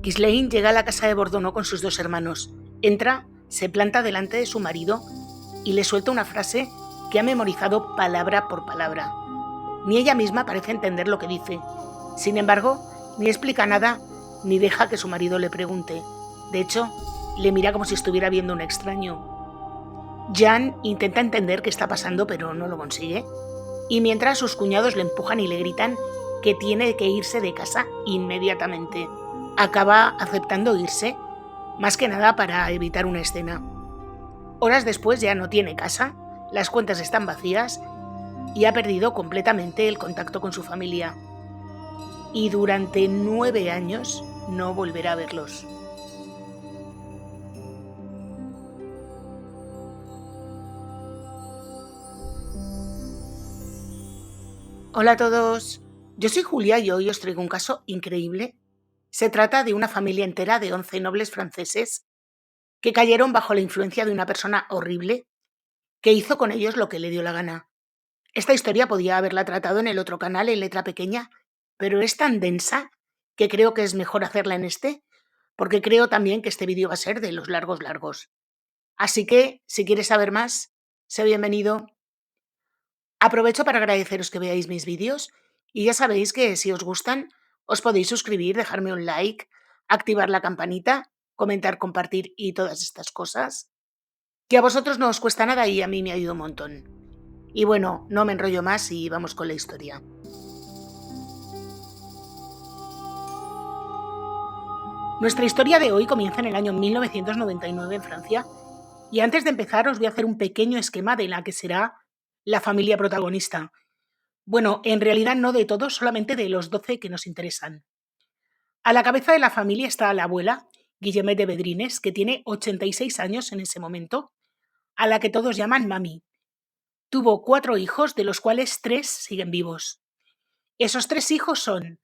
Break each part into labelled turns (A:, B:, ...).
A: Ghislaine llega a la casa de Bordono con sus dos hermanos. Entra, se planta delante de su marido y le suelta una frase que ha memorizado palabra por palabra. Ni ella misma parece entender lo que dice. Sin embargo, ni explica nada ni deja que su marido le pregunte. De hecho, le mira como si estuviera viendo un extraño. Jan intenta entender qué está pasando, pero no lo consigue. Y mientras sus cuñados le empujan y le gritan que tiene que irse de casa inmediatamente. Acaba aceptando irse, más que nada para evitar una escena. Horas después ya no tiene casa, las cuentas están vacías y ha perdido completamente el contacto con su familia. Y durante 9 años no volverá a verlos. Hola a todos, yo soy Julia y hoy os traigo un caso increíble. Se trata de una familia entera de 11 nobles franceses que cayeron bajo la influencia de una persona horrible que hizo con ellos lo que le dio la gana. Esta historia podía haberla tratado en el otro canal en letra pequeña, pero es tan densa que creo que es mejor hacerla en este, porque creo también que este vídeo va a ser de los largos. Así que, si quieres saber más, sé bienvenido. Aprovecho para agradeceros que veáis mis vídeos y ya sabéis que si os gustan, os podéis suscribir, dejarme un like, activar la campanita, comentar, compartir y todas estas cosas, que a vosotros no os cuesta nada y a mí me ayuda un montón. Y bueno, no me enrollo más y vamos con la historia. Nuestra historia de hoy comienza en el año 1999 en Francia y antes de empezar os voy a hacer un pequeño esquema de la que será la familia protagonista. Bueno, en realidad no de todos, solamente de los 12 que nos interesan. A la cabeza de la familia está la abuela, Guillemette de Bedrines, que tiene 86 años en ese momento, a la que todos llaman Mami. Tuvo 4 hijos, de los cuales 3 siguen vivos. Esos 3 hijos son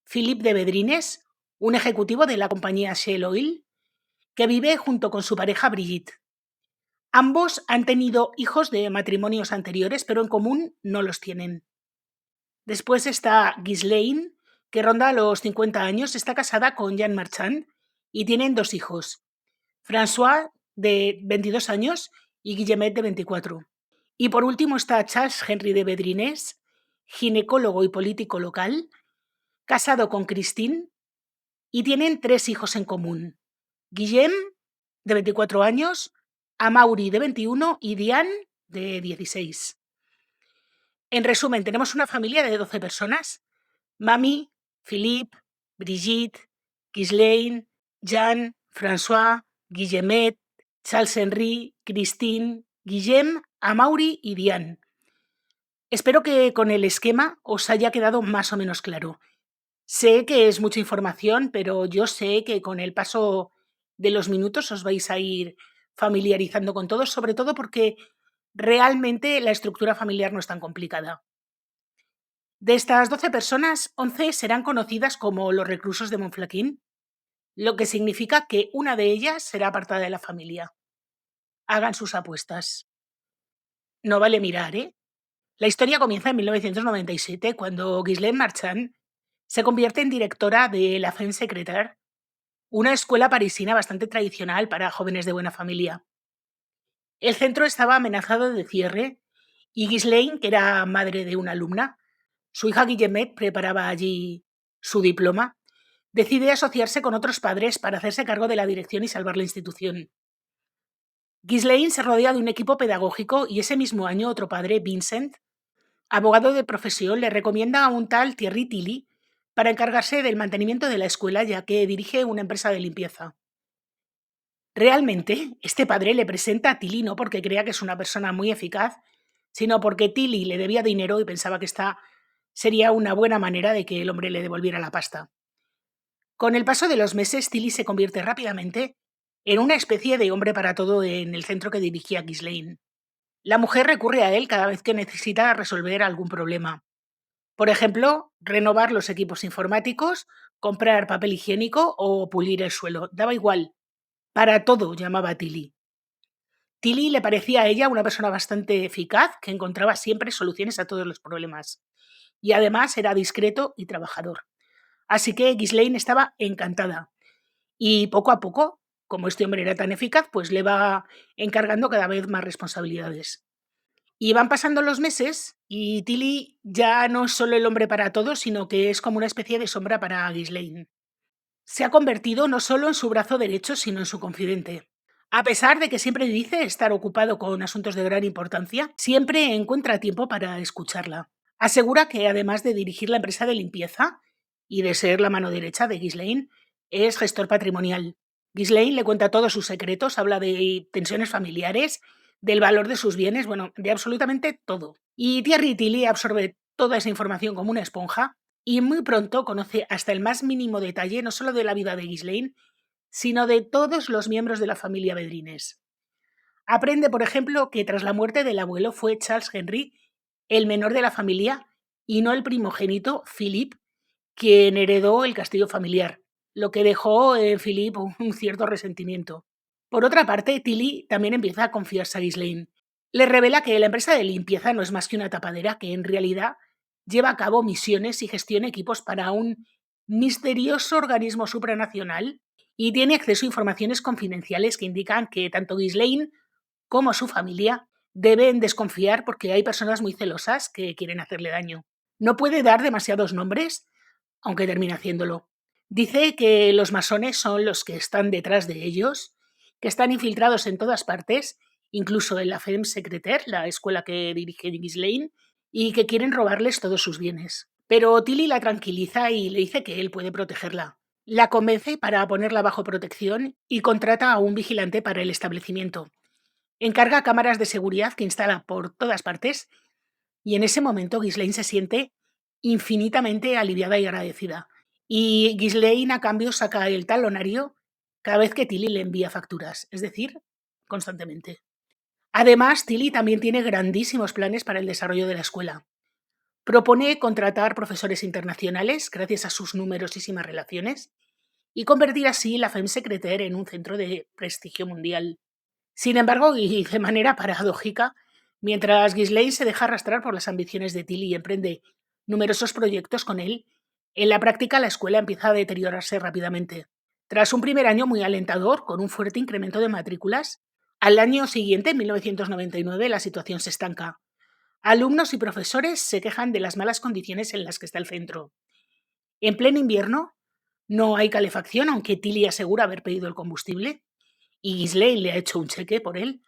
A: Philippe de Bedrines, un ejecutivo de la compañía Shell Oil, que vive junto con su pareja Brigitte. Ambos han tenido hijos de matrimonios anteriores, pero en común no los tienen. Después está Ghislaine, que ronda los 50 años, está casada con Jean Marchand y tienen 2 hijos, François, de 22 años, y Guillemette, de 24. Y por último está Charles Henry de Bedrines, ginecólogo y político local, casado con Christine, y tienen 3 hijos en común, Guillem, de 24 años, Amaury, de 21, y Diane, de 16. En resumen, tenemos una familia de 12 personas: Mami, Philippe, Brigitte, Ghislaine, Jean, François, Guillemette, Charles-Henri, Christine, Guillem, Amaury y Diane. Espero que con el esquema os haya quedado más o menos claro. Sé que es mucha información, pero yo sé que con el paso de los minutos os vais a ir familiarizando con todo, sobre todo porque realmente la estructura familiar no es tan complicada. De estas 12 personas, 11 serán conocidas como los reclusos de Montflaquín, lo que significa que una de ellas será apartada de la familia. Hagan sus apuestas. No vale mirar, ¿eh? La historia comienza en 1997, cuando Ghislaine Marchand se convierte en directora de la Femme Secretaire, una escuela parisina bastante tradicional para jóvenes de buena familia. El centro estaba amenazado de cierre y Ghislaine, que era madre de una alumna, su hija Guillemette preparaba allí su diploma, decide asociarse con otros padres para hacerse cargo de la dirección y salvar la institución. Ghislaine se rodea de un equipo pedagógico y ese mismo año otro padre, Vincent, abogado de profesión, le recomienda a un tal Thierry Tilly para encargarse del mantenimiento de la escuela, ya que dirige una empresa de limpieza. Realmente, este padre le presenta a Tilly no porque crea que es una persona muy eficaz, sino porque Tilly le debía dinero y pensaba que esta sería una buena manera de que el hombre le devolviera la pasta. Con el paso de los meses, Tilly se convierte rápidamente en una especie de hombre para todo en el centro que dirigía Ghislaine. La mujer recurre a él cada vez que necesita resolver algún problema. Por ejemplo, renovar los equipos informáticos, comprar papel higiénico o pulir el suelo. Daba igual. Para todo llamaba a Tilly. Tilly le parecía a ella una persona bastante eficaz que encontraba siempre soluciones a todos los problemas. Y además era discreto y trabajador. Así que Ghislaine estaba encantada. Y poco a poco, como este hombre era tan eficaz, pues le va encargando cada vez más responsabilidades. Y van pasando los meses y Tilly ya no es solo el hombre para todos, sino que es como una especie de sombra para Ghislaine. Se ha convertido no solo en su brazo derecho, sino en su confidente. A pesar de que siempre dice estar ocupado con asuntos de gran importancia, siempre encuentra tiempo para escucharla. Asegura que además de dirigir la empresa de limpieza y de ser la mano derecha de Ghislaine, es gestor patrimonial. Ghislaine le cuenta todos sus secretos, habla de tensiones familiares, del valor de sus bienes, bueno, de absolutamente todo. Y Thierry Tilly absorbe toda esa información como una esponja y muy pronto conoce hasta el más mínimo detalle no solo de la vida de Ghislaine, sino de todos los miembros de la familia Bedrines. Aprende, por ejemplo, que tras la muerte del abuelo fue Charles Henry el menor de la familia y no el primogénito, Philip, quien heredó el castillo familiar, lo que dejó en Philip un cierto resentimiento. Por otra parte, Tilly también empieza a confiarse a Ghislaine. Le revela que la empresa de limpieza no es más que una tapadera que en realidad lleva a cabo misiones y gestiona equipos para un misterioso organismo supranacional y tiene acceso a informaciones confidenciales que indican que tanto Ghislaine como su familia deben desconfiar porque hay personas muy celosas que quieren hacerle daño. No puede dar demasiados nombres, aunque termina haciéndolo. Dice que los masones son los que están detrás de ellos, que están infiltrados en todas partes, incluso en la Femme Secretaire, la escuela que dirige Ghislaine, y que quieren robarles todos sus bienes. Pero Tilly la tranquiliza y le dice que él puede protegerla. La convence para ponerla bajo protección y contrata a un vigilante para el establecimiento. Encarga cámaras de seguridad que instala por todas partes y en ese momento Ghislaine se siente infinitamente aliviada y agradecida. Y Ghislaine a cambio saca el talonario cada vez que Tilly le envía facturas, es decir, constantemente. Además, Tilly también tiene grandísimos planes para el desarrollo de la escuela. Propone contratar profesores internacionales gracias a sus numerosísimas relaciones y convertir así la Femme Secretaire en un centro de prestigio mundial. Sin embargo, y de manera paradójica, mientras Ghislaine se deja arrastrar por las ambiciones de Tilly y emprende numerosos proyectos con él, en la práctica la escuela empieza a deteriorarse rápidamente. Tras un primer año muy alentador, con un fuerte incremento de matrículas, al año siguiente, en 1999, la situación se estanca. Alumnos y profesores se quejan de las malas condiciones en las que está el centro. En pleno invierno, no hay calefacción, aunque Tilly asegura haber pedido el combustible, y Ghislaine le ha hecho un cheque por él,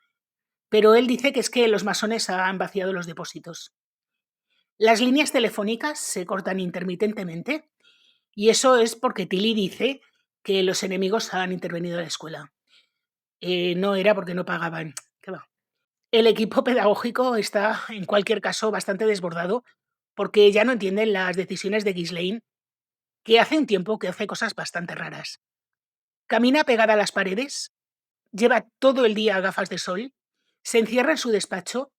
A: pero él dice que es que los masones han vaciado los depósitos. Las líneas telefónicas se cortan intermitentemente y eso es porque Tilly dice que los enemigos han intervenido en la escuela. No era porque no pagaban. ¿Qué va? El equipo pedagógico está, en cualquier caso, bastante desbordado porque ya no entienden las decisiones de Ghislaine, que hace un tiempo que hace cosas bastante raras. Camina pegada a las paredes, lleva todo el día gafas de sol, se encierra en su despacho,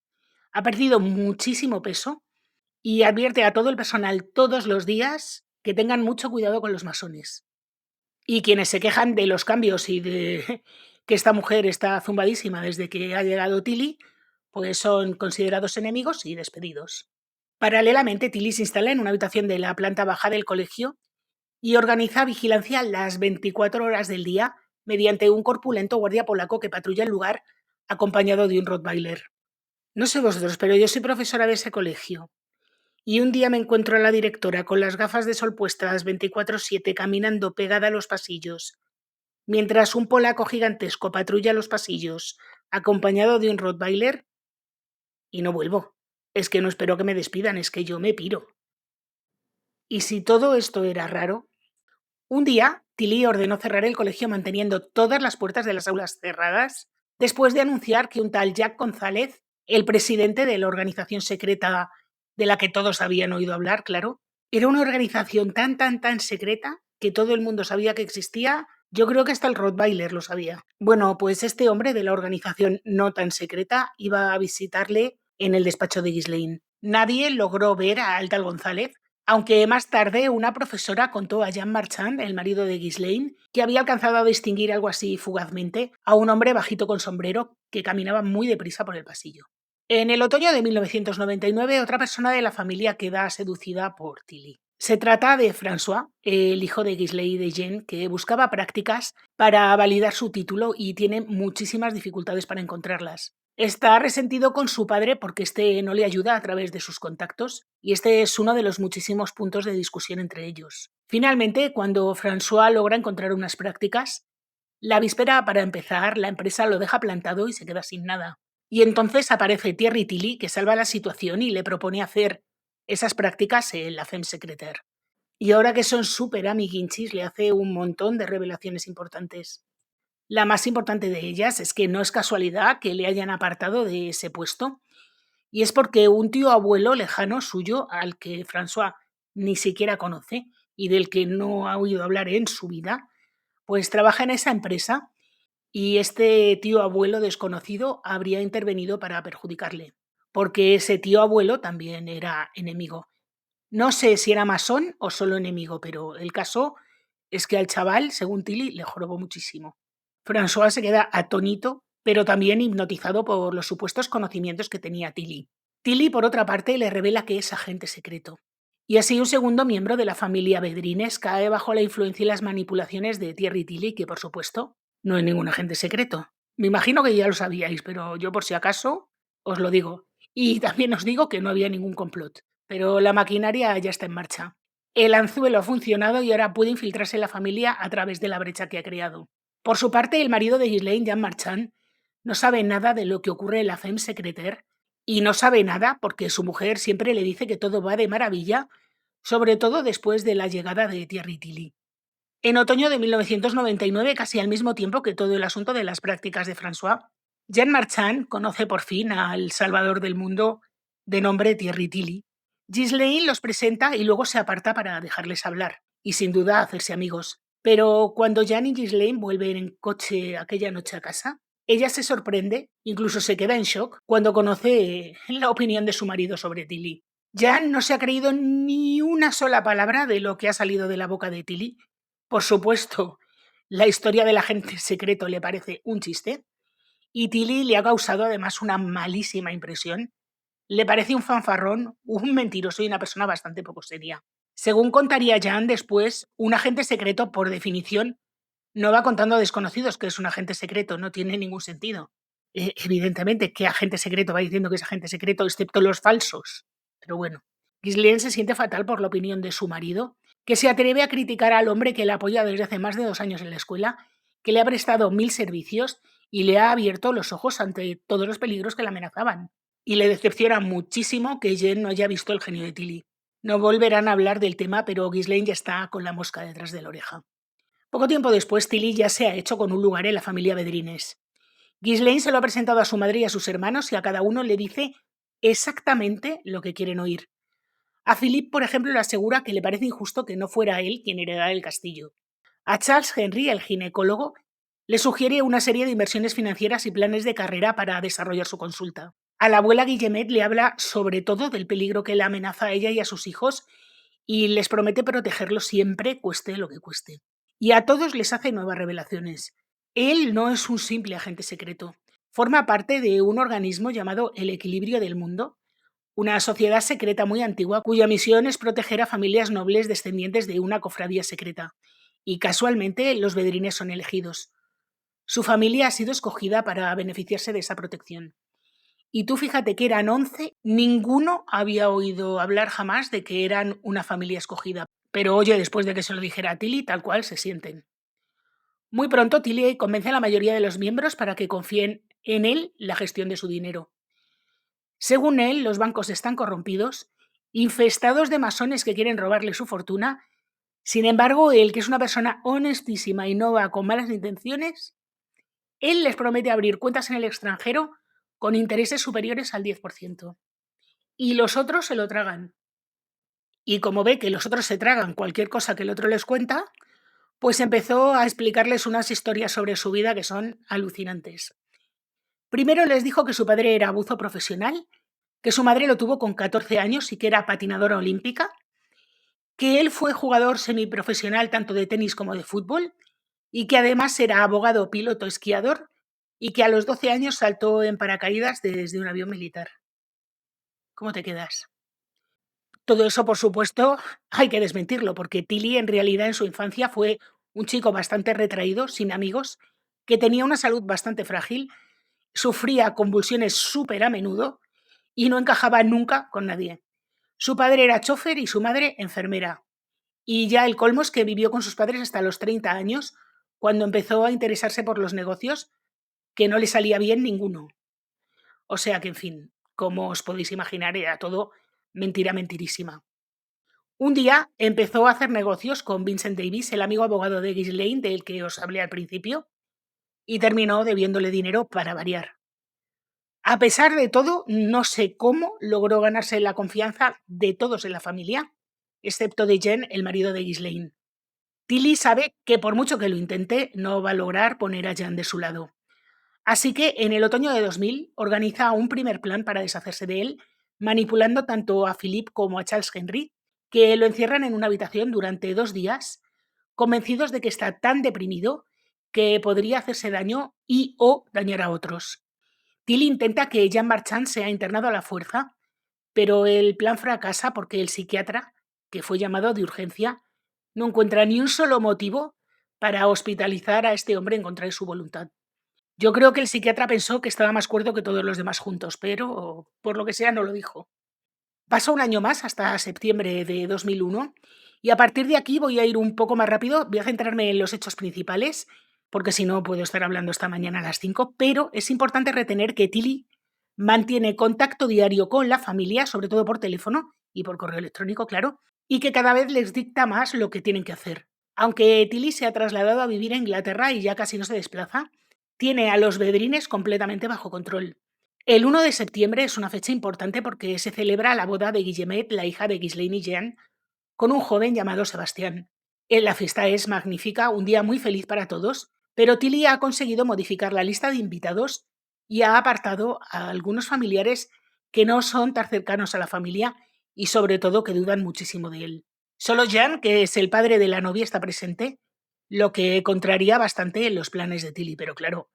A: ha perdido muchísimo peso y advierte a todo el personal todos los días que tengan mucho cuidado con los masones. Y quienes se quejan de los cambios y de que esta mujer está zumbadísima desde que ha llegado Tilly, pues son considerados enemigos y despedidos. Paralelamente, Tilly se instala en una habitación de la planta baja del colegio y organiza vigilancia las 24 horas del día mediante un corpulento guardia polaco que patrulla el lugar acompañado de un Rottweiler. No sé vosotros, pero yo soy profesora de ese colegio. Y un día me encuentro a la directora con las gafas de sol puestas 24/7 caminando pegada a los pasillos, mientras un polaco gigantesco patrulla los pasillos, acompañado de un Rottweiler, y no vuelvo. Es que no espero que me despidan, es que yo me piro. Y si todo esto era raro, un día Tilly ordenó cerrar el colegio manteniendo todas las puertas de las aulas cerradas, después de anunciar que un tal Jack González, el presidente de la organización secreta de la que todos habían oído hablar, claro, era una organización tan secreta que todo el mundo sabía que existía. Yo creo que hasta el Rottweiler lo sabía. Bueno, pues este hombre de la organización no tan secreta iba a visitarle en el despacho de Ghislaine. Nadie logró ver a tal González, aunque más tarde una profesora contó a Jean Marchand, el marido de Ghislaine, que había alcanzado a distinguir algo así fugazmente a un hombre bajito con sombrero que caminaba muy deprisa por el pasillo. En el otoño de 1999, otra persona de la familia queda seducida por Tilly. Se trata de François, el hijo de Ghislaine y de Jean, que buscaba prácticas para validar su título y tiene muchísimas dificultades para encontrarlas. Está resentido con su padre porque este no le ayuda a través de sus contactos y este es uno de los muchísimos puntos de discusión entre ellos. Finalmente, cuando François logra encontrar unas prácticas, la víspera para empezar, la empresa lo deja plantado y se queda sin nada. Y entonces aparece Thierry Tilly, que salva la situación y le propone hacer esas prácticas en la Femme Secretaire. Y ahora que son súper amiguinchis, le hace un montón de revelaciones importantes. La más importante de ellas es que no es casualidad que le hayan apartado de ese puesto, y es porque un tío abuelo lejano suyo, al que François ni siquiera conoce y del que no ha oído hablar en su vida, pues trabaja en esa empresa y este tío abuelo desconocido habría intervenido para perjudicarle, porque ese tío abuelo también era enemigo. No sé si era masón o solo enemigo, pero el caso es que al chaval, según Tilly, le jorobó muchísimo. François se queda atónito, pero también hipnotizado por los supuestos conocimientos que tenía Tilly. Tilly, por otra parte, le revela que es agente secreto. Y así un segundo miembro de la familia Bedrines cae bajo la influencia y las manipulaciones de Thierry Tilly, que por supuesto no es ningún agente secreto. Me imagino que ya lo sabíais, pero yo por si acaso os lo digo. Y también os digo que no había ningún complot, pero la maquinaria ya está en marcha. El anzuelo ha funcionado y ahora puede infiltrarse en la familia a través de la brecha que ha creado. Por su parte, el marido de Ghislaine, Jean Marchand, no sabe nada de lo que ocurre en la Femme Secretaire y no sabe nada porque su mujer siempre le dice que todo va de maravilla, sobre todo después de la llegada de Thierry Tilly. En otoño de 1999, casi al mismo tiempo que todo el asunto de las prácticas de François, Jean Marchand conoce por fin al salvador del mundo de nombre Thierry Tilly. Ghislaine los presenta y luego se aparta para dejarles hablar y sin duda hacerse amigos. Pero cuando Jean y Ghislaine vuelven en coche aquella noche a casa, ella se sorprende, incluso se queda en shock, cuando conoce la opinión de su marido sobre Tilly. Jean no se ha creído ni una sola palabra de lo que ha salido de la boca de Tilly. Por supuesto, la historia del agente secreto le parece un chiste y Tilly le ha causado además una malísima impresión. Le parece un fanfarrón, un mentiroso y una persona bastante poco seria. Según contaría Jan después, un agente secreto, por definición, no va contando a desconocidos que es un agente secreto, no tiene ningún sentido. Evidentemente, ¿qué agente secreto va diciendo que es agente secreto, excepto los falsos? Pero bueno, Ghislaine se siente fatal por la opinión de su marido, que se atreve a criticar al hombre que la apoya desde hace más de 2 años en la escuela, que le ha prestado 1000 servicios y le ha abierto los ojos ante todos los peligros que la amenazaban. Y le decepciona muchísimo que Jen no haya visto el genio de Tilly. No volverán a hablar del tema, pero Ghislaine ya está con la mosca detrás de la oreja. Poco tiempo después, Tilly ya se ha hecho con un lugar en la familia Bedrines. Ghislaine se lo ha presentado a su madre y a sus hermanos y a cada uno le dice exactamente lo que quieren oír. A Philip, por ejemplo, le asegura que le parece injusto que no fuera él quien heredara el castillo. A Charles Henry, el ginecólogo, le sugiere una serie de inversiones financieras y planes de carrera para desarrollar su consulta. A la abuela Guillemet le habla sobre todo del peligro que le amenaza a ella y a sus hijos y les promete protegerlos siempre, cueste lo que cueste. Y a todos les hace nuevas revelaciones. Él no es un simple agente secreto. Forma parte de un organismo llamado El Equilibrio del Mundo, una sociedad secreta muy antigua cuya misión es proteger a familias nobles descendientes de una cofradía secreta. Y casualmente los bedrines son elegidos. Su familia ha sido escogida para beneficiarse de esa protección. Y tú fíjate que eran 11, ninguno había oído hablar jamás de que eran una familia escogida. Pero oye, después de que se lo dijera a Tilly, tal cual se sienten. Muy pronto Tilly convence a la mayoría de los miembros para que confíen en él la gestión de su dinero. Según él, los bancos están corrompidos, infestados de masones que quieren robarle su fortuna. Sin embargo, él, que es una persona honestísima y no va con malas intenciones, él les promete abrir cuentas en el extranjero con intereses superiores al 10%. Y los otros se lo tragan. Y como ve que los otros se tragan cualquier cosa que el otro les cuenta, pues empezó a explicarles unas historias sobre su vida que son alucinantes. Primero les dijo que su padre era buzo profesional, que su madre lo tuvo con 14 años y que era patinadora olímpica, que él fue jugador semiprofesional tanto de tenis como de fútbol y que además era abogado, piloto, esquiador y que a los 12 años saltó en paracaídas desde un avión militar. ¿Cómo te quedas? Todo eso, por supuesto, hay que desmentirlo, porque Tilly en realidad en su infancia fue un chico bastante retraído, sin amigos, que tenía una salud bastante frágil, sufría convulsiones súper a menudo y no encajaba nunca con nadie. Su padre era chofer y su madre enfermera. Y ya el colmo es que vivió con sus padres hasta los 30 años, cuando empezó a interesarse por los negocios, que no le salía bien ninguno. O sea que, en fin, como os podéis imaginar, era todo mentira mentirísima. Un día empezó a hacer negocios con Vincent Davis, el amigo abogado de Ghislaine del que os hablé al principio, y terminó debiéndole dinero para variar. A pesar de todo, no sé cómo logró ganarse la confianza de todos en la familia, excepto de Jen, el marido de Ghislaine. Tilly sabe que por mucho que lo intente, no va a lograr poner a Jan de su lado. Así que en el otoño de 2000 organiza un primer plan para deshacerse de él, manipulando tanto a Philip como a Charles Henry, que lo encierran en una habitación durante 2 días, convencidos de que está tan deprimido que podría hacerse daño y o dañar a otros. Tilly intenta que Jean Marchand sea internado a la fuerza, pero el plan fracasa porque el psiquiatra, que fue llamado de urgencia, no encuentra ni un solo motivo para hospitalizar a este hombre en contra de su voluntad. Yo creo que el psiquiatra pensó que estaba más cuerdo que todos los demás juntos, pero por lo que sea no lo dijo. Pasa un año más hasta septiembre de 2001 y a partir de aquí voy a ir un poco más rápido, voy a centrarme en los hechos principales, porque si no puedo estar hablando esta mañana a las 5, pero es importante retener que Tilly mantiene contacto diario con la familia, sobre todo por teléfono y por correo electrónico, claro, y que cada vez les dicta más lo que tienen que hacer. Aunque Tilly se ha trasladado a vivir a Inglaterra y ya casi no se desplaza, tiene a los Bedrines completamente bajo control. El 1 de septiembre es una fecha importante porque se celebra la boda de Guillemette, la hija de Ghislaine y Jean, con un joven llamado Sebastián. La fiesta es magnífica, un día muy feliz para todos, pero Tilly ha conseguido modificar la lista de invitados y ha apartado a algunos familiares que no son tan cercanos a la familia y sobre todo que dudan muchísimo de él. Solo Jean, que es el padre de la novia, está presente, lo que contraría bastante los planes de Tilly, pero claro,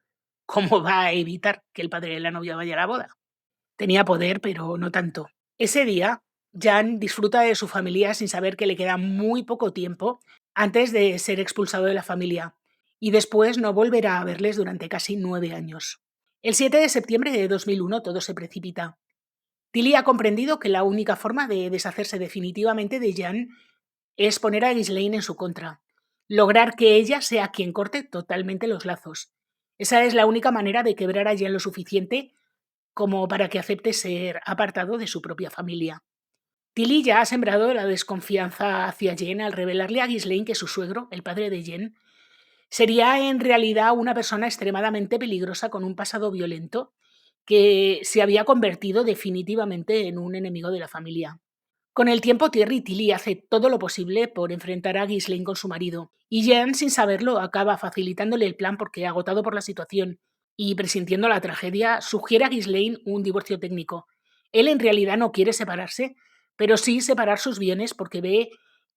A: ¿cómo va a evitar que el padre de la novia vaya a la boda? Tenía poder, pero no tanto. Ese día, Jan disfruta de su familia sin saber que le queda muy poco tiempo antes de ser expulsado de la familia, y después no volverá a verles durante casi 9 años. El 7 de septiembre de 2001 todo se precipita. Tilly ha comprendido que la única forma de deshacerse definitivamente de Jan es poner a Ghislaine en su contra, lograr que ella sea quien corte totalmente los lazos. Esa es la única manera de quebrar a Jan lo suficiente como para que acepte ser apartado de su propia familia. Tilly ya ha sembrado la desconfianza hacia Jen al revelarle a Ghislaine que su suegro, el padre de Jen, sería en realidad una persona extremadamente peligrosa con un pasado violento que se había convertido definitivamente en un enemigo de la familia. Con el tiempo, Thierry Tilly hace todo lo posible por enfrentar a Ghislaine con su marido, y Jean, sin saberlo, acaba facilitándole el plan porque, agotado por la situación y presintiendo la tragedia, sugiere a Ghislaine un divorcio técnico. Él en realidad no quiere separarse, pero sí separar sus bienes porque ve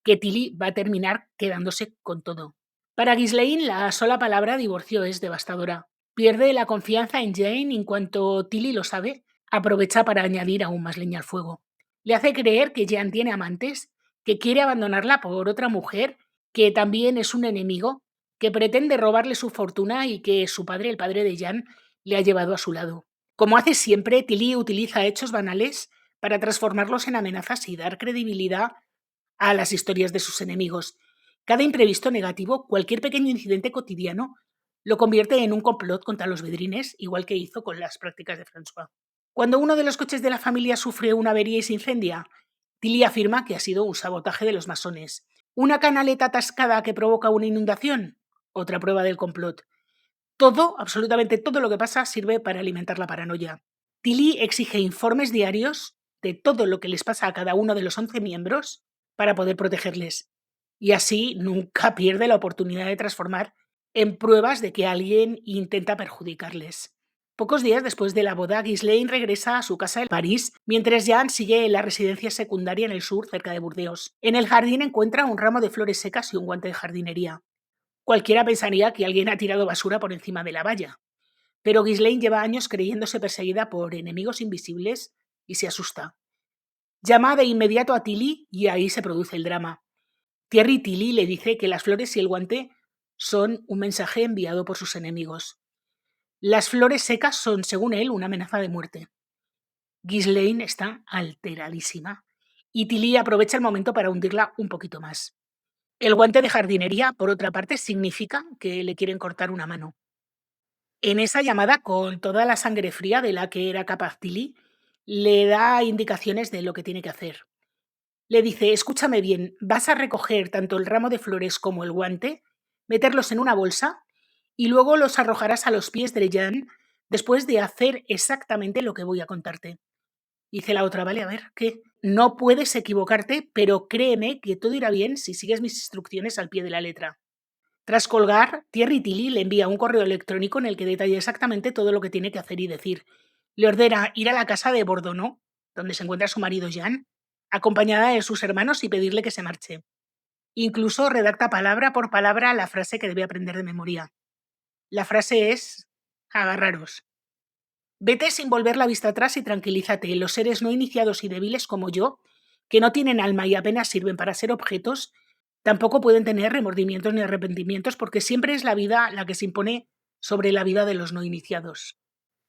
A: que Tilly va a terminar quedándose con todo. Para Ghislaine, la sola palabra divorcio es devastadora. Pierde la confianza en Jane y en cuanto Tilly lo sabe, aprovecha para añadir aún más leña al fuego. Le hace creer que Jean tiene amantes, que quiere abandonarla por otra mujer, que también es un enemigo, que pretende robarle su fortuna y que su padre, el padre de Jean, le ha llevado a su lado. Como hace siempre, Tilly utiliza hechos banales para transformarlos en amenazas y dar credibilidad a las historias de sus enemigos. Cada imprevisto negativo, cualquier pequeño incidente cotidiano, lo convierte en un complot contra los Bedrines, igual que hizo con las prácticas de François. Cuando uno de los coches de la familia sufre una avería y se incendia, Tilly afirma que ha sido un sabotaje de los masones. ¿Una canaleta atascada que provoca una inundación? Otra prueba del complot. Todo, absolutamente todo lo que pasa sirve para alimentar la paranoia. Tilly exige informes diarios de todo lo que les pasa a cada uno de los 11 miembros para poder protegerles. Y así nunca pierde la oportunidad de transformar en pruebas de que alguien intenta perjudicarles. Pocos días después de la boda, Ghislaine regresa a su casa en París, mientras Jean sigue en la residencia secundaria en el sur, cerca de Burdeos. En el jardín encuentra un ramo de flores secas y un guante de jardinería. Cualquiera pensaría que alguien ha tirado basura por encima de la valla. Pero Ghislaine lleva años creyéndose perseguida por enemigos invisibles y se asusta. Llama de inmediato a Tilly y ahí se produce el drama. Thierry Tilly le dice que las flores y el guante son un mensaje enviado por sus enemigos. Las flores secas son, según él, una amenaza de muerte. Ghislaine está alteradísima y Tilly aprovecha el momento para hundirla un poquito más. El guante de jardinería, por otra parte, significa que le quieren cortar una mano. En esa llamada, con toda la sangre fría de la que era capaz Tilly, le da indicaciones de lo que tiene que hacer. Le dice: escúchame bien, vas a recoger tanto el ramo de flores como el guante, meterlos en una bolsa y luego los arrojarás a los pies de Jan después de hacer exactamente lo que voy a contarte. Dice la otra: vale, a ver, ¿qué? No puedes equivocarte, pero créeme que todo irá bien si sigues mis instrucciones al pie de la letra. Tras colgar, Thierry Tilly le envía un correo electrónico en el que detalla exactamente todo lo que tiene que hacer y decir. Le ordena ir a la casa de Bordonó, donde se encuentra su marido Jean, acompañada de sus hermanos, y pedirle que se marche. Incluso redacta palabra por palabra la frase que debe aprender de memoria. La frase es: agarraros. Vete sin volver la vista atrás y tranquilízate. Los seres no iniciados y débiles como yo, que no tienen alma y apenas sirven para ser objetos, tampoco pueden tener remordimientos ni arrepentimientos, porque siempre es la vida la que se impone sobre la vida de los no iniciados.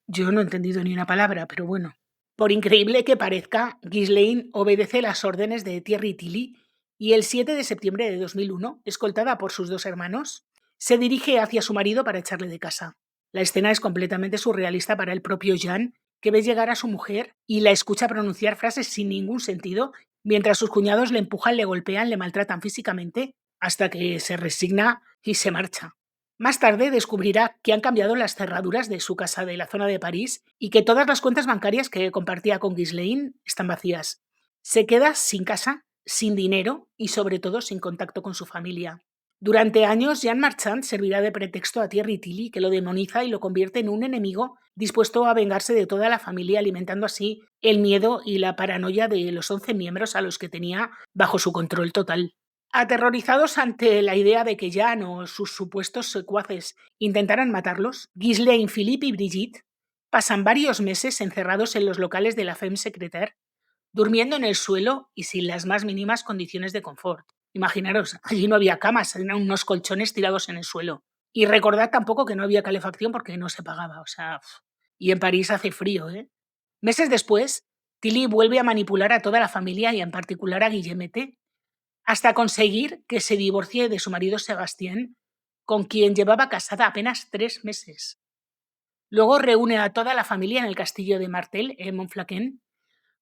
A: Yo no he entendido ni una palabra, pero bueno. Por increíble que parezca, Ghislaine obedece las órdenes de Thierry Tilly y el 7 de septiembre de 2001, escoltada por sus dos hermanos, se dirige hacia su marido para echarle de casa. La escena es completamente surrealista para el propio Jean, que ve llegar a su mujer y la escucha pronunciar frases sin ningún sentido, mientras sus cuñados le empujan, le golpean, le maltratan físicamente, hasta que se resigna y se marcha. Más tarde descubrirá que han cambiado las cerraduras de su casa de la zona de París y que todas las cuentas bancarias que compartía con Ghislaine están vacías. Se queda sin casa, sin dinero y sobre todo sin contacto con su familia. Durante años, Jean Marchand servirá de pretexto a Thierry Tilly, que lo demoniza y lo convierte en un enemigo dispuesto a vengarse de toda la familia, alimentando así el miedo y la paranoia de los 11 miembros a los que tenía bajo su control total. Aterrorizados ante la idea de que Jean o sus supuestos secuaces intentaran matarlos, Ghislaine, Philippe y Brigitte pasan varios meses encerrados en los locales de la Femme Secretaire, durmiendo en el suelo y sin las más mínimas condiciones de confort. Imaginaros, allí no había camas, eran unos colchones tirados en el suelo. Y recordad tampoco que no había calefacción porque no se pagaba, o sea, y en París hace frío, ¿eh? Meses después, Tilly vuelve a manipular a toda la familia y en particular a Guillemette, hasta conseguir que se divorcie de su marido Sebastián, con quien llevaba casada apenas 3 meses. Luego reúne a toda la familia en el castillo de Martel, en Montflaquen,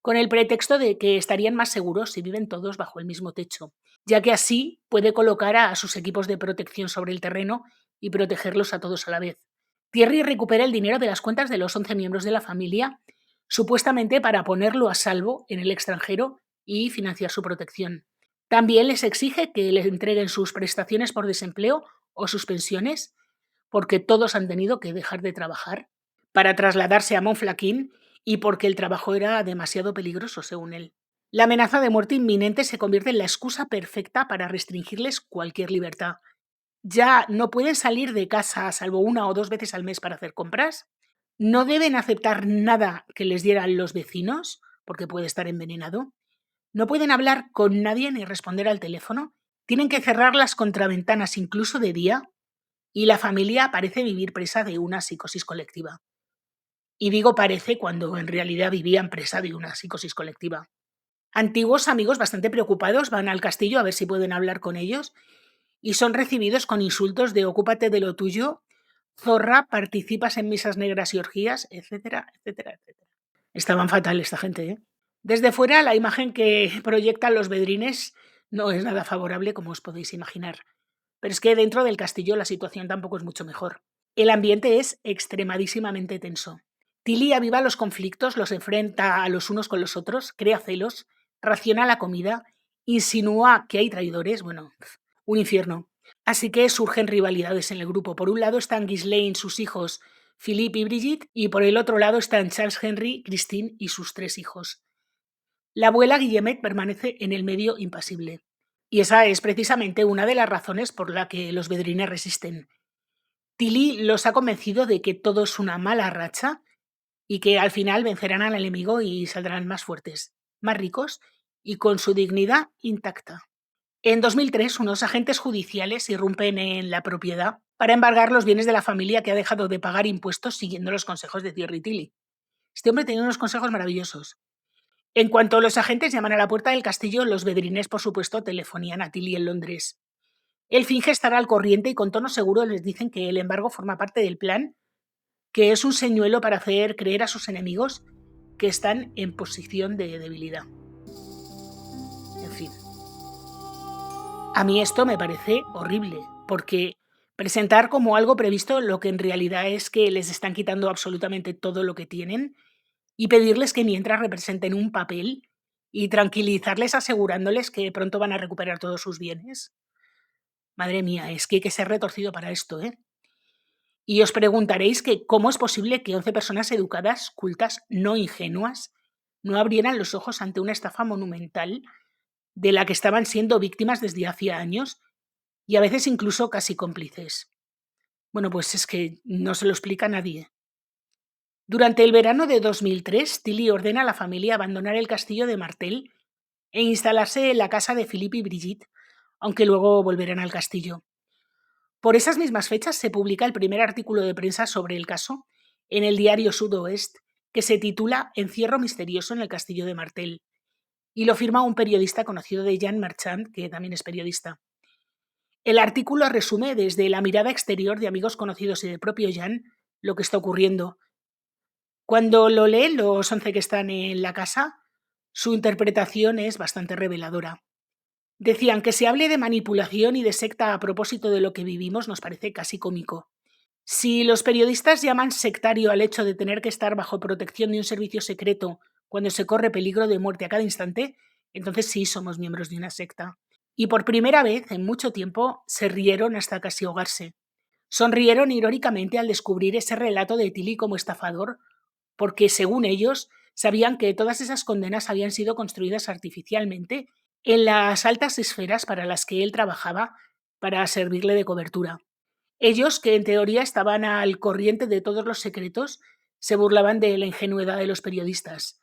A: con el pretexto de que estarían más seguros si viven todos bajo el mismo techo, ya que así puede colocar a sus equipos de protección sobre el terreno y protegerlos a todos a la vez. Thierry recupera el dinero de las cuentas de los 11 miembros de la familia, supuestamente para ponerlo a salvo en el extranjero y financiar su protección. También les exige que les entreguen sus prestaciones por desempleo o sus pensiones, porque todos han tenido que dejar de trabajar para trasladarse a Montflaquen y porque el trabajo era demasiado peligroso, según él. La amenaza de muerte inminente se convierte en la excusa perfecta para restringirles cualquier libertad. Ya no pueden salir de casa salvo 1 o 2 veces al mes para hacer compras. No deben aceptar nada que les dieran los vecinos, porque puede estar envenenado. No pueden hablar con nadie ni responder al teléfono. Tienen que cerrar las contraventanas incluso de día. Y la familia parece vivir presa de una psicosis colectiva. Y digo parece cuando en realidad vivían presa de una psicosis colectiva. Antiguos amigos bastante preocupados van al castillo a ver si pueden hablar con ellos y son recibidos con insultos de ocúpate de lo tuyo, zorra, participas en misas negras y orgías, etcétera, etcétera, etcétera. Estaban fatal esta gente, ¿eh? Desde fuera, la imagen que proyectan los bedrines no es nada favorable, como os podéis imaginar. Pero es que dentro del castillo la situación tampoco es mucho mejor. El ambiente es extremadísimamente tenso. Tilly aviva los conflictos, los enfrenta a los unos con los otros, crea celos, raciona la comida, insinúa que hay traidores, bueno, un infierno. Así que surgen rivalidades en el grupo. Por un lado están Ghislaine, sus hijos, Philippe y Brigitte, y por el otro lado están Charles Henry, Christine y sus 3 hijos. La abuela Guillemette permanece en el medio impasible. Y esa es precisamente una de las razones por la que los bedrines resisten. Tilly los ha convencido de que todo es una mala racha y que al final vencerán al enemigo y saldrán más fuertes. más ricos y con su dignidad intacta. En 2003, unos agentes judiciales irrumpen en la propiedad para embargar los bienes de la familia que ha dejado de pagar impuestos siguiendo los consejos de Thierry Tilly. Este hombre tenía unos consejos maravillosos. En cuanto los agentes llaman a la puerta del castillo, los bedrines, por supuesto, telefonían a Tilly en Londres. Él finge estar al corriente y con tono seguro les dicen que el embargo forma parte del plan, que es un señuelo para hacer creer a sus enemigos que están en posición de debilidad. En fin. A mí esto me parece horrible, porque presentar como algo previsto lo que en realidad es que les están quitando absolutamente todo lo que tienen y pedirles que mientras representen un papel y tranquilizarles asegurándoles que pronto van a recuperar todos sus bienes. Madre mía, es que hay que ser retorcido para esto, ¿eh? Y os preguntaréis que cómo es posible que 11 personas educadas, cultas, no ingenuas, no abrieran los ojos ante una estafa monumental de la que estaban siendo víctimas desde hacía años y a veces incluso casi cómplices. Bueno, pues es que no se lo explica a nadie. Durante el verano de 2003, Tilly ordena a la familia abandonar el castillo de Martel e instalarse en la casa de Philippe y Brigitte, aunque luego volverán al castillo. Por esas mismas fechas se publica el primer artículo de prensa sobre el caso en el diario Sud-Oest, que se titula Encierro misterioso en el castillo de Martel, y lo firma un periodista conocido de Jean Marchand, que también es periodista. El artículo resume desde la mirada exterior de amigos conocidos y del propio Jean lo que está ocurriendo. Cuando lo leen los 11 que están en la casa, su interpretación es bastante reveladora. Decían que se hable de manipulación y de secta a propósito de lo que vivimos nos parece casi cómico. Si los periodistas llaman sectario al hecho de tener que estar bajo protección de un servicio secreto cuando se corre peligro de muerte a cada instante, entonces sí somos miembros de una secta. Y por primera vez en mucho tiempo se rieron hasta casi ahogarse. Sonrieron irónicamente al descubrir ese relato de Tilly como estafador, porque según ellos sabían que todas esas condenas habían sido construidas artificialmente en las altas esferas para las que él trabajaba para servirle de cobertura. Ellos, que en teoría estaban al corriente de todos los secretos, se burlaban de la ingenuidad de los periodistas.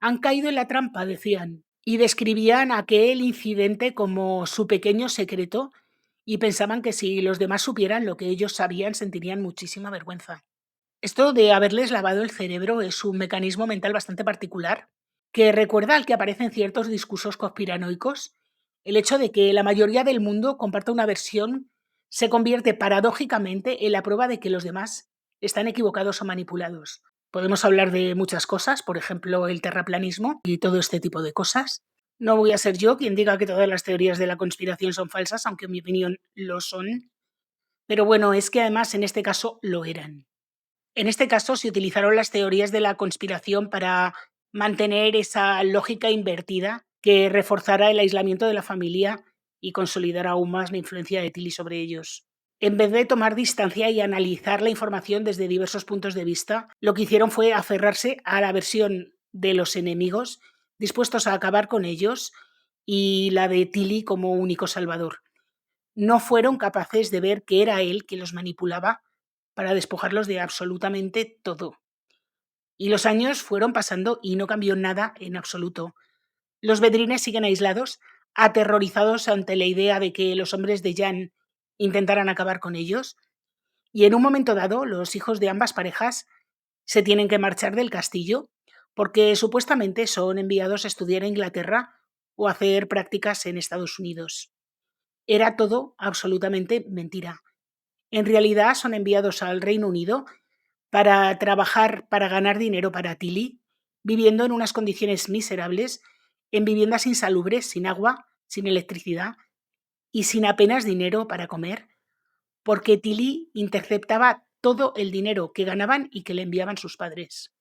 A: Han caído en la trampa, decían, y describían aquel incidente como su pequeño secreto y pensaban que si los demás supieran lo que ellos sabían sentirían muchísima vergüenza. Esto de haberles lavado el cerebro es un mecanismo mental bastante particular que recuerda al que aparece en ciertos discursos conspiranoicos. El hecho de que la mayoría del mundo comparta una versión se convierte paradójicamente en la prueba de que los demás están equivocados o manipulados. Podemos hablar de muchas cosas, por ejemplo, el terraplanismo y todo este tipo de cosas. No voy a ser yo quien diga que todas las teorías de la conspiración son falsas, aunque en mi opinión lo son. Pero bueno, es que además en este caso lo eran. En este caso se utilizaron las teorías de la conspiración para mantener esa lógica invertida que reforzara el aislamiento de la familia y consolidara aún más la influencia de Tilly sobre ellos. En vez de tomar distancia y analizar la información desde diversos puntos de vista, lo que hicieron fue aferrarse a la versión de los enemigos, dispuestos a acabar con ellos, y la de Tilly como único salvador. No fueron capaces de ver que era él quien los manipulaba para despojarlos de absolutamente todo. Y los años fueron pasando y no cambió nada en absoluto. Los bedrines siguen aislados, aterrorizados ante la idea de que los hombres de Jan intentaran acabar con ellos, y en un momento dado los hijos de ambas parejas se tienen que marchar del castillo porque supuestamente son enviados a estudiar a Inglaterra o a hacer prácticas en Estados Unidos. Era todo absolutamente mentira. En realidad son enviados al Reino Unido para trabajar, para ganar dinero para Tilly, viviendo en unas condiciones miserables, en viviendas insalubres, sin agua, sin electricidad y sin apenas dinero para comer, porque Tilly interceptaba todo el dinero que ganaban y que le enviaban sus padres.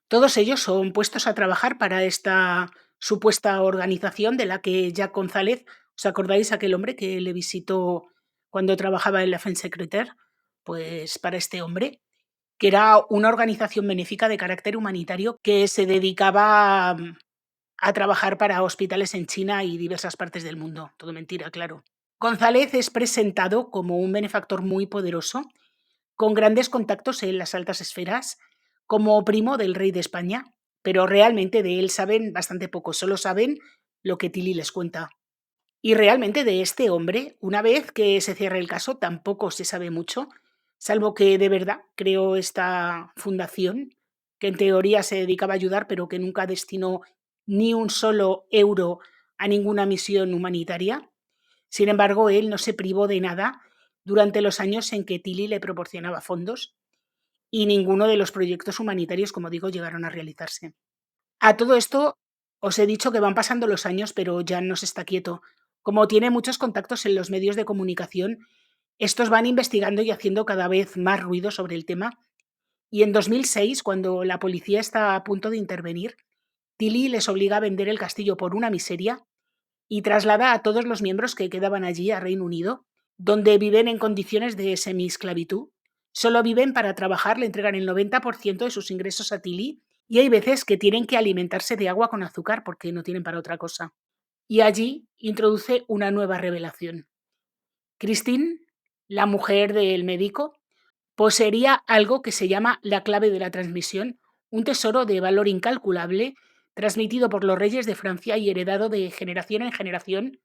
A: Todos ellos son puestos a trabajar para esta supuesta organización de la que Jack González, ¿os acordáis aquel hombre que le visitó cuando trabajaba en la Femme Secretaire? Pues para este hombre, que era una organización benéfica de carácter humanitario que se dedicaba a trabajar para hospitales en China y diversas partes del mundo. Todo mentira, claro. González es presentado como un benefactor muy poderoso, con grandes contactos en las altas esferas, como primo del rey de España, pero realmente de él saben bastante poco, solo saben lo que Tilly les cuenta. Y realmente de este hombre, una vez que se cierre el caso, tampoco se sabe mucho, salvo que de verdad creó esta fundación, que en teoría se dedicaba a ayudar, pero que nunca destinó ni un solo euro a ninguna misión humanitaria. Sin embargo, él no se privó de nada durante los años en que Tilly le proporcionaba fondos y ninguno de los proyectos humanitarios, como digo, llegaron a realizarse. A todo esto os he dicho que van pasando los años, pero Jan no se está quieto. Como tiene muchos contactos en los medios de comunicación, estos van investigando y haciendo cada vez más ruido sobre el tema. Y en 2006, cuando la policía está a punto de intervenir, Tilly les obliga a vender el castillo por una miseria y traslada a todos los miembros que quedaban allí a Reino Unido, donde viven en condiciones de semi-esclavitud. Solo viven para trabajar, le entregan el 90% de sus ingresos a Tilly y hay veces que tienen que alimentarse de agua con azúcar porque no tienen para otra cosa. Y allí introduce una nueva revelación. Christine, la mujer del médico, poseería algo que se llama la clave de la transmisión, un tesoro de valor incalculable transmitido por los reyes de Francia y heredado de generación en generación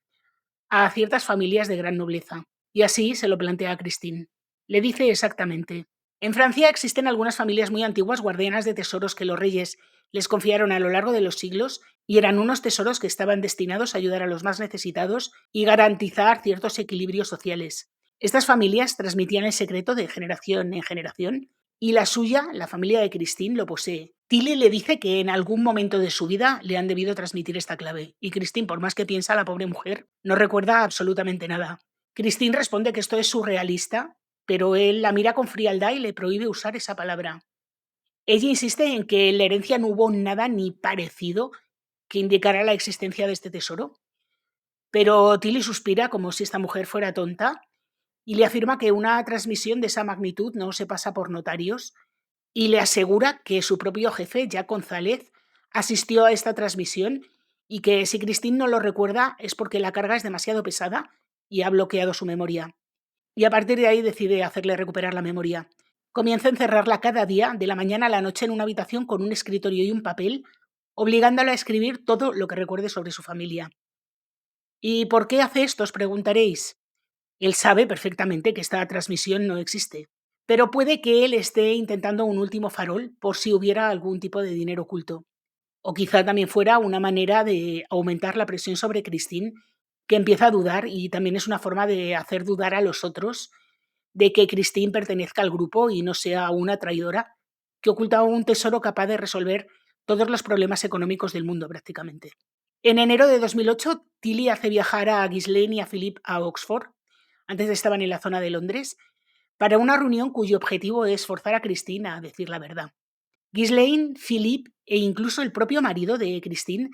A: a ciertas familias de gran nobleza. Y así se lo plantea a Christine. Le dice exactamente: en Francia existen algunas familias muy antiguas guardianas de tesoros que los reyes les confiaron a lo largo de los siglos y eran unos tesoros que estaban destinados a ayudar a los más necesitados y garantizar ciertos equilibrios sociales. Estas familias transmitían el secreto de generación en generación y la suya, la familia de Christine, lo posee. Tilly le dice que en algún momento de su vida le han debido transmitir esta clave y Christine, por más que piensa, la pobre mujer no recuerda absolutamente nada. Christine responde que esto es surrealista, pero él la mira con frialdad y le prohíbe usar esa palabra. Ella insiste en que en la herencia no hubo nada ni parecido que indicara la existencia de este tesoro, pero Tilly suspira como si esta mujer fuera tonta y le afirma que una transmisión de esa magnitud no se pasa por notarios y le asegura que su propio jefe, Jack González, asistió a esta transmisión y que si Christine no lo recuerda es porque la carga es demasiado pesada y ha bloqueado su memoria. Y a partir de ahí decide hacerle recuperar la memoria. Comienza a encerrarla cada día, de la mañana a la noche, en una habitación con un escritorio y un papel, obligándola a escribir todo lo que recuerde sobre su familia. ¿Y por qué hace esto? Os preguntaréis. Él sabe perfectamente que esta transmisión no existe, pero puede que él esté intentando un último farol por si hubiera algún tipo de dinero oculto. O quizá también fuera una manera de aumentar la presión sobre Christine, que empieza a dudar y también es una forma de hacer dudar a los otros de que Christine pertenezca al grupo y no sea una traidora que oculta un tesoro capaz de resolver todos los problemas económicos del mundo prácticamente. En enero de 2008, Tilly hace viajar a Ghislaine y a Philip a Oxford, antes estaban en la zona de Londres, para una reunión cuyo objetivo es forzar a Christine a decir la verdad. Ghislaine, Philip e incluso el propio marido de Christine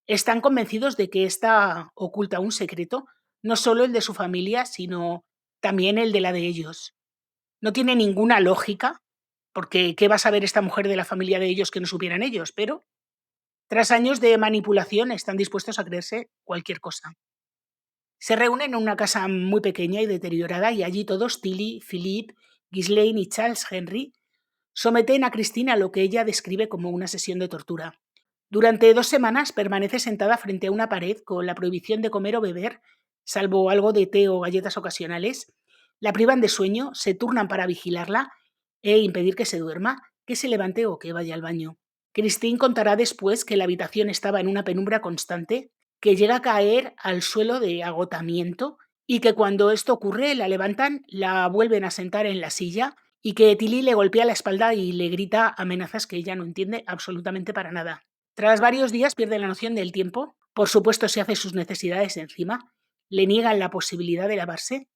A: están convencidos de que ésta oculta un secreto, no solo el de su familia, sino también el de la de ellos. No tiene ninguna lógica, porque ¿qué va a saber esta mujer de la familia de ellos que no supieran ellos? Pero tras años de manipulación están dispuestos a creerse cualquier cosa. Se reúnen en una casa muy pequeña y deteriorada y allí todos, Tilly, Philip, Ghislaine y Charles Henry, someten a Christine a lo que ella describe como una sesión de tortura. Durante 2 semanas permanece sentada frente a una pared con la prohibición de comer o beber, salvo algo de té o galletas ocasionales. La privan de sueño, se turnan para vigilarla e impedir que se duerma, que se levante o que vaya al baño. Christine contará después que la habitación estaba en una penumbra constante, que llega a caer al suelo de agotamiento y que cuando esto ocurre la levantan, la vuelven a sentar en la silla y que Tilly le golpea la espalda y le grita amenazas que ella no entiende absolutamente para nada. Tras varios días pierde la noción del tiempo, por supuesto se hace sus necesidades encima, le niegan la posibilidad de lavarse,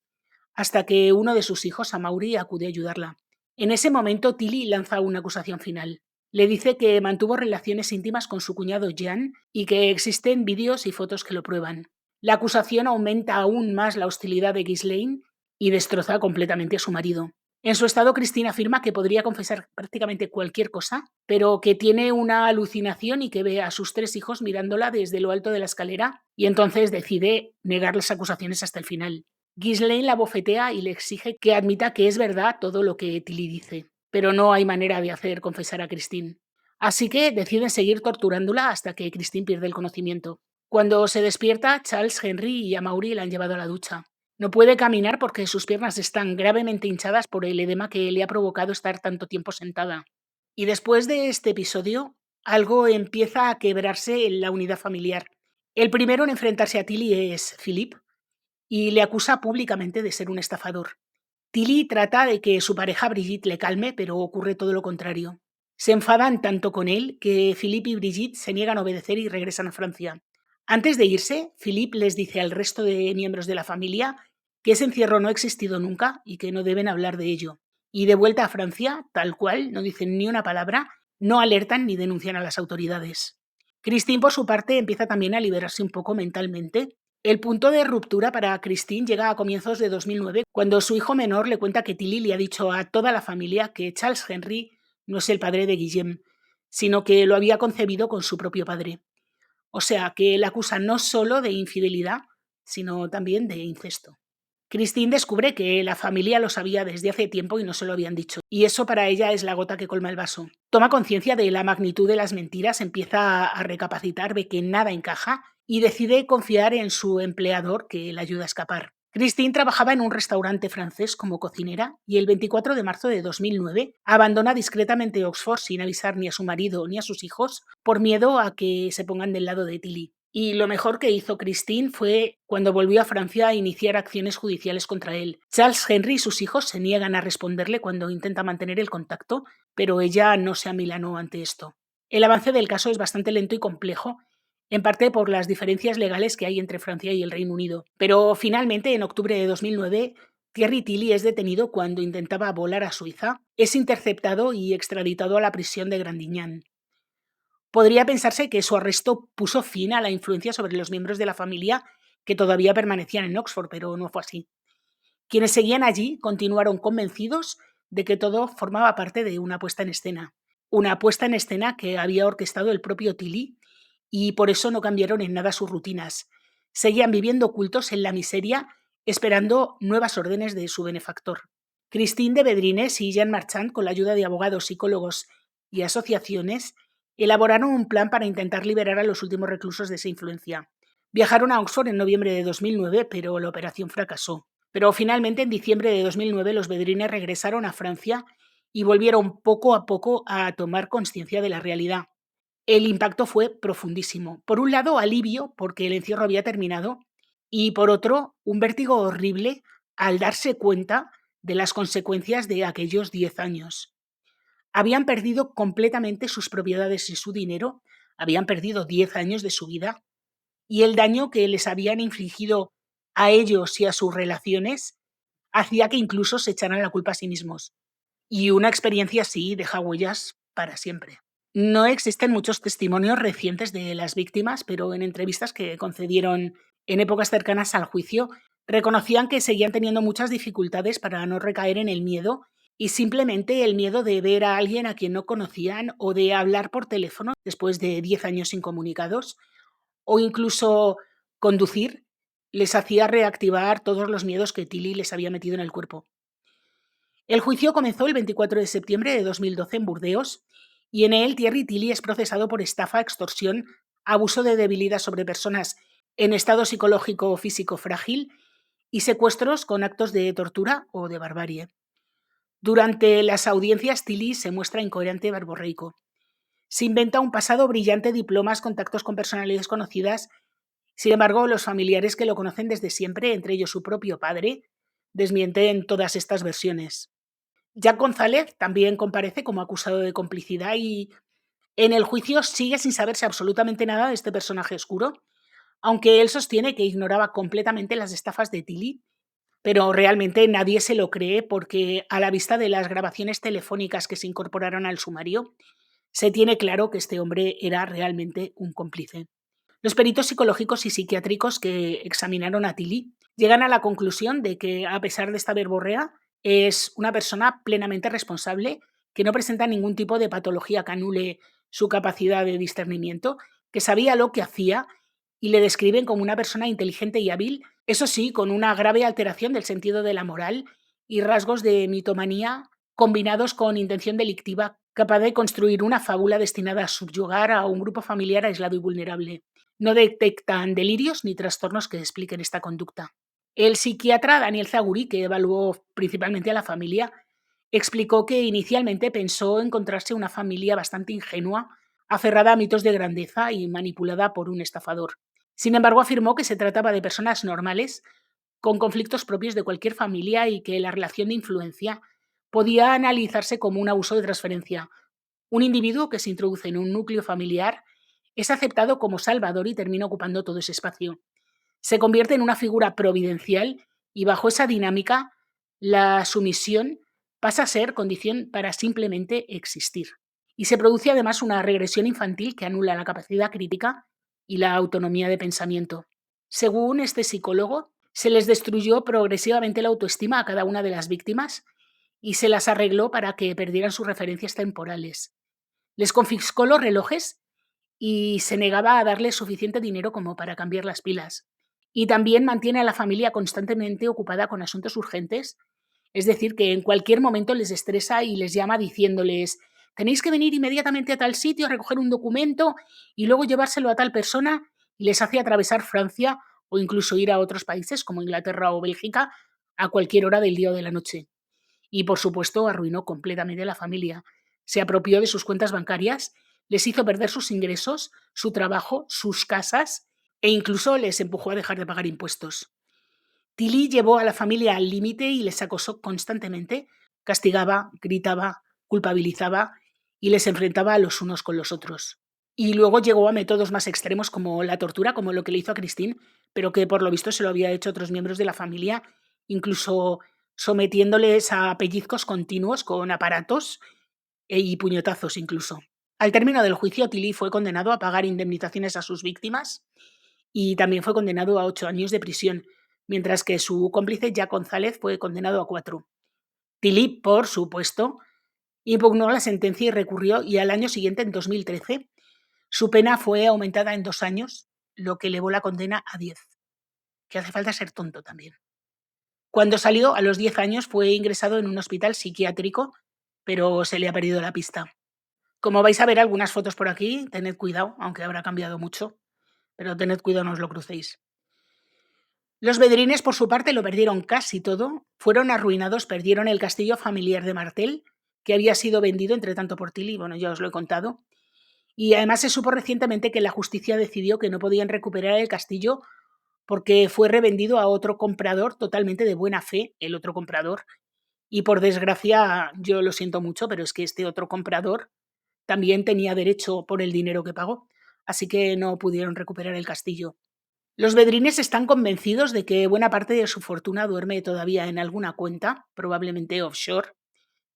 A: hasta que uno de sus hijos, Amaury, acude a ayudarla. En ese momento Tilly lanza una acusación final. Le dice que mantuvo relaciones íntimas con su cuñado Jan y que existen vídeos y fotos que lo prueban. La acusación aumenta aún más la hostilidad de Ghislaine y destroza completamente a su marido. En su estado, Christine afirma que podría confesar prácticamente cualquier cosa, pero que tiene una alucinación y que ve a sus 3 hijos mirándola desde lo alto de la escalera y entonces decide negar las acusaciones hasta el final. Ghislaine la bofetea y le exige que admita que es verdad todo lo que Tilly dice, pero no hay manera de hacer confesar a Christine. Así que deciden seguir torturándola hasta que Christine pierde el conocimiento. Cuando se despierta, Charles, Henry y Amaury la han llevado a la ducha. No puede caminar porque sus piernas están gravemente hinchadas por el edema que le ha provocado estar tanto tiempo sentada. Y después de este episodio, algo empieza a quebrarse en la unidad familiar. El primero en enfrentarse a Tilly es Philip y le acusa públicamente de ser un estafador. Tilly trata de que su pareja Brigitte le calme, pero ocurre todo lo contrario. Se enfadan tanto con él que Philippe y Brigitte se niegan a obedecer y regresan a Francia. Antes de irse, Philippe les dice al resto de miembros de la familia que ese encierro no ha existido nunca y que no deben hablar de ello. Y de vuelta a Francia, tal cual, no dicen ni una palabra, no alertan ni denuncian a las autoridades. Christine, por su parte, empieza también a liberarse un poco mentalmente. El punto de ruptura para Christine llega a comienzos de 2009, cuando su hijo menor le cuenta que Tilly le ha dicho a toda la familia que Charles Henry no es el padre de Guillem, sino que lo había concebido con su propio padre. O sea, que la acusa no solo de infidelidad, sino también de incesto. Christine descubre que la familia lo sabía desde hace tiempo y no se lo habían dicho, y eso para ella es la gota que colma el vaso. Toma conciencia de la magnitud de las mentiras, empieza a recapacitar, ve que nada encaja y decide confiar en su empleador que la ayuda a escapar. Christine trabajaba en un restaurante francés como cocinera y el 24 de marzo de 2009 abandona discretamente Oxford sin avisar ni a su marido ni a sus hijos por miedo a que se pongan del lado de Tilly. Y lo mejor que hizo Christine fue cuando volvió a Francia a iniciar acciones judiciales contra él. Charles Henry y sus hijos se niegan a responderle cuando intenta mantener el contacto, pero ella no se amilanó ante esto. El avance del caso es bastante lento y complejo, en parte por las diferencias legales que hay entre Francia y el Reino Unido. Pero finalmente, en octubre de 2009, Thierry Tilly es detenido cuando intentaba volar a Suiza, es interceptado y extraditado a la prisión de Grandignan. Podría pensarse que su arresto puso fin a la influencia sobre los miembros de la familia que todavía permanecían en Oxford, pero no fue así. Quienes seguían allí continuaron convencidos de que todo formaba parte de una puesta en escena que había orquestado el propio Tilly, y por eso no cambiaron en nada sus rutinas. Seguían viviendo ocultos en la miseria, esperando nuevas órdenes de su benefactor. Christine de Bedrines y Jean Marchand, con la ayuda de abogados, psicólogos y asociaciones, elaboraron un plan para intentar liberar a los últimos reclusos de esa influencia. Viajaron a Oxford en noviembre de 2009, pero la operación fracasó. Pero finalmente, en diciembre de 2009, los Bedrines regresaron a Francia y volvieron poco a poco a tomar conciencia de la realidad. El impacto fue profundísimo. Por un lado, alivio, porque el encierro había terminado, y por otro, un vértigo horrible al darse cuenta de las consecuencias de aquellos 10 años. Habían perdido completamente sus propiedades y su dinero, habían perdido 10 años de su vida, y el daño que les habían infligido a ellos y a sus relaciones hacía que incluso se echaran la culpa a sí mismos. Y una experiencia así deja huellas para siempre. No existen muchos testimonios recientes de las víctimas, pero en entrevistas que concedieron en épocas cercanas al juicio, reconocían que seguían teniendo muchas dificultades para no recaer en el miedo, y simplemente el miedo de ver a alguien a quien no conocían o de hablar por teléfono después de 10 años incomunicados, o incluso conducir, les hacía reactivar todos los miedos que Tilly les había metido en el cuerpo. El juicio comenzó el 24 de septiembre de 2012 en Burdeos, y en él Thierry Tilly es procesado por estafa, extorsión, abuso de debilidad sobre personas en estado psicológico o físico frágil y secuestros con actos de tortura o de barbarie. Durante las audiencias, Tilly se muestra incoherente y verborreico. Se inventa un pasado brillante, diplomas, contactos con personalidades conocidas. Sin embargo, los familiares que lo conocen desde siempre, entre ellos su propio padre, desmienten todas estas versiones. Jack González también comparece como acusado de complicidad y en el juicio sigue sin saberse absolutamente nada de este personaje oscuro, aunque él sostiene que ignoraba completamente las estafas de Tilly, pero realmente nadie se lo cree porque a la vista de las grabaciones telefónicas que se incorporaron al sumario, se tiene claro que este hombre era realmente un cómplice. Los peritos psicológicos y psiquiátricos que examinaron a Tilly llegan a la conclusión de que, a pesar de esta verborrea, es una persona plenamente responsable, que no presenta ningún tipo de patología que anule su capacidad de discernimiento, que sabía lo que hacía y le describen como una persona inteligente y hábil, eso sí, con una grave alteración del sentido de la moral y rasgos de mitomanía combinados con intención delictiva capaz de construir una fábula destinada a subyugar a un grupo familiar aislado y vulnerable. No detectan delirios ni trastornos que expliquen esta conducta. El psiquiatra Daniel Zaguri, que evaluó principalmente a la familia, explicó que inicialmente pensó encontrarse una familia bastante ingenua, aferrada a mitos de grandeza y manipulada por un estafador. Sin embargo, afirmó que se trataba de personas normales, con conflictos propios de cualquier familia y que la relación de influencia podía analizarse como un abuso de transferencia. Un individuo que se introduce en un núcleo familiar es aceptado como salvador y termina ocupando todo ese espacio. Se convierte en una figura providencial y bajo esa dinámica la sumisión pasa a ser condición para simplemente existir. Y se produce además una regresión infantil que anula la capacidad crítica y la autonomía de pensamiento. Según este psicólogo, se les destruyó progresivamente la autoestima a cada una de las víctimas y se las arregló para que perdieran sus referencias temporales. Les confiscó los relojes y se negaba a darles suficiente dinero como para cambiar las pilas. Y también mantiene a la familia constantemente ocupada con asuntos urgentes, es decir, que en cualquier momento les estresa y les llama diciéndoles: tenéis que venir inmediatamente a tal sitio a recoger un documento y luego llevárselo a tal persona, y les hace atravesar Francia o incluso ir a otros países como Inglaterra o Bélgica a cualquier hora del día o de la noche. Y por supuesto arruinó completamente a la familia. Se apropió de sus cuentas bancarias, les hizo perder sus ingresos, su trabajo, sus casas e incluso les empujó a dejar de pagar impuestos. Tilly llevó a la familia al límite y les acosó constantemente, castigaba, gritaba, culpabilizaba y les enfrentaba a los unos con los otros. Y luego llegó a métodos más extremos como la tortura, como lo que le hizo a Christine, pero que por lo visto se lo había hecho a otros miembros de la familia, incluso sometiéndoles a pellizcos continuos con aparatos y puñetazos incluso. Al término del juicio, Tilly fue condenado a pagar indemnizaciones a sus víctimas y también fue condenado a 8 años de prisión, mientras que su cómplice Jack González fue condenado a 4. Tilly, por supuesto, impugnó la sentencia y recurrió, y al año siguiente, en 2013, su pena fue aumentada en 2 años, lo que elevó la condena a 10. Que hace falta ser tonto también. Cuando salió, a los 10 años, fue ingresado en un hospital psiquiátrico, pero se le ha perdido la pista. Como vais a ver algunas fotos por aquí, tened cuidado, aunque habrá cambiado mucho, pero tened cuidado, no os lo crucéis. Los Bedrines, por su parte, lo perdieron casi todo, fueron arruinados, perdieron el castillo familiar de Martel, que había sido vendido entre tanto por Tilly, bueno, ya os lo he contado, y además se supo recientemente que la justicia decidió que no podían recuperar el castillo porque fue revendido a otro comprador totalmente de buena fe, el otro comprador, y por desgracia, yo lo siento mucho, pero es que este otro comprador también tenía derecho por el dinero que pagó, así que no pudieron recuperar el castillo. Los Bedrines están convencidos de que buena parte de su fortuna duerme todavía en alguna cuenta, probablemente offshore,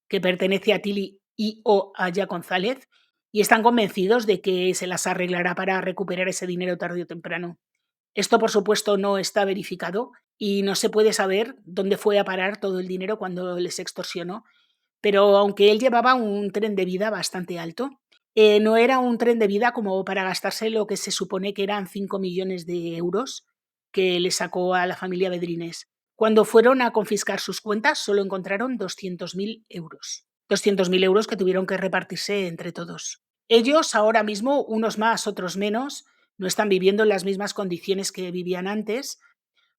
A: que pertenece a Tilly y o a Jack González, y están convencidos de que se las arreglará para recuperar ese dinero tarde o temprano. Esto, por supuesto, no está verificado y no se puede saber dónde fue a parar todo el dinero cuando les extorsionó, pero aunque él llevaba un tren de vida bastante alto, no era un tren de vida como para gastarse lo que se supone que eran 5 millones de euros que le sacó a la familia Bedrines. Cuando fueron a confiscar sus cuentas, solo encontraron 200.000 euros. 200.000 euros que tuvieron que repartirse entre todos. Ellos, ahora mismo, unos más, otros menos, no están viviendo en las mismas condiciones que vivían antes.